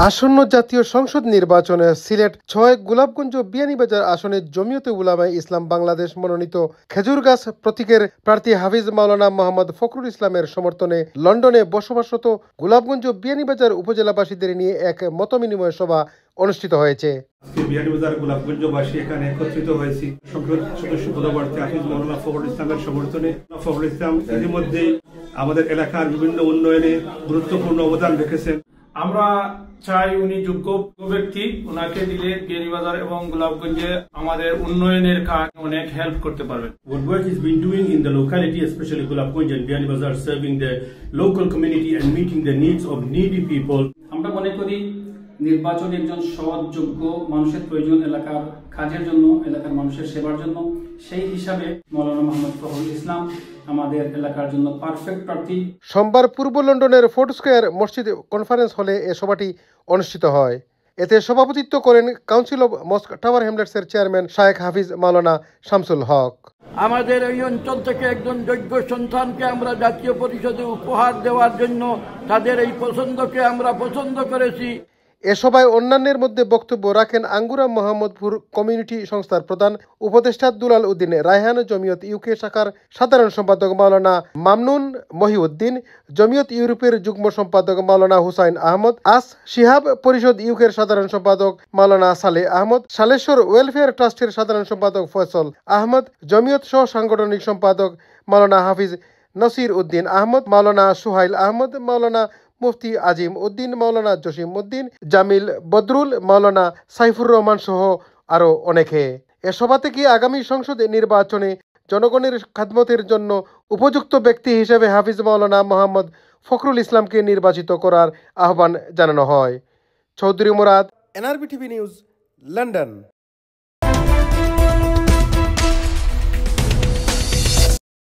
আসন্ন জাতীয় সংসদ নির্বাচনে সিলেট ৬ গোলাপগঞ্জ বিয়ানীবাজার আসনে জমিয়তে উলামায়ে ইসলাম বাংলাদেশ মনোনীত খেজুরগাছ প্রতীকের প্রার্থী হাফিজ মাওলানা মোহাম্মদ ফখরুল ইসলামের সমর্থনে লন্ডনে বসবাসরত গোলাপগঞ্জ বিয়ানীবাজার উপজেলাবাসীদের নিয়ে এক মতবিনিময় সভা অনুষ্ঠিত হয়েছে। বিয়ানীবাজার গোলাপগঞ্জবাসী এখানে একত্রিত হয়েছি সংসদ সদস্য পদপ্রার্থী হাফিজ মাওলানা ফখরুল ইসলামের সমর্থনে। ফখরুল ইসলাম ইতিমধ্যে আমাদের এলাকার বিভিন্ন উন্নয়নে গুরুত্বপূর্ণ অবদান রেখেছেন। আমরা চাই উনি যোগ্য ব্যক্তি, ওনাকে দিলে বিয়ানীবাজার এবং গোলাপগঞ্জে আমাদের উন্নয়নের কাজ অনেক হেল্প করতে পারবেন। What work he's been doing in the locality, especially Golapgunj and Biyanibazar, serving the local community and meeting the needs of needy people. আমরা মনে করি নির্বাচন একজন সৎ যোগ্য মানুষের প্রয়োজন এলাকার কাজের জন্য, এলাকার মানুষের সেবার জন্য। সেই হিসাবে মাওলানা মোহাম্মদ ফখরুল ইসলাম আমাদের এলাকার জন্য পারফেক্ট প্রার্থী। সোমবার পূর্ব লন্ডনের ফোর্ট স্কয়ার মসজিদ কনফারেন্স হলে এ সভাটি অনুষ্ঠিত হয়। এতে সভাপতিত্ব করেন কাউন্সিল অব মস্ক টাওয়ার হ্যামলেটসের চেয়ারম্যান শায়েখ হাফিজ মাওলানা শামসুল হক। আমাদের এই অঞ্চল থেকে একজন যোগ্য সন্তানকে আমরা জাতীয় পরিষদে উপহার দেওয়ার জন্য তাদের এই পছন্দকে আমরা পছন্দ করেছি। এ সভায় অন্যান্যের মধ্যে বক্তব্য রাখেন আঙ্গুরা মোহাম্মদপুর কমিউনিটি সংস্থার প্রধান উপদেষ্টা দুলাল উদ্দিন, রায়হান জমিয়ত ইউকে শাখার সাধারণ সম্পাদক মাওলানা মামনুন মহিউদ্দিন, জমিয়ত ইউরোপের যুগ্ম সম্পাদক মাওলানা হুসাইন আহমদ, আস শিহাব পরিষদ ইউকের সাধারণ সম্পাদক মাওলানা সালেহ আহমদ, সালেশ্বর ওয়েলফেয়ার ট্রাস্টের সাধারণ সম্পাদক ফয়সল আহমদ, জমিয়ত সহ সাংগঠনিক সম্পাদক মাওলানা হাফিজ নসির উদ্দিন আহমদ, মাওলানা সুহাইল আহমদ, মাওলানা মুফতি আজিম উদ্দিন, মাওলানা জসিম উদ্দিন, জামিল বদরুল, মাওলানা সাইফুর রহমান সহ আরো অনেকে। এ সভা থেকে আগামী সংসদ নির্বাচনে জনগণের খাদমতের জন্য উপযুক্ত ব্যক্তি হিসেবে হাফিজ মাওলানা মোহাম্মদ ফখরুল ইসলামকে নির্বাচিত করার আহ্বান জানানো হয়। Chowdhury Murad, NRB TV news, London.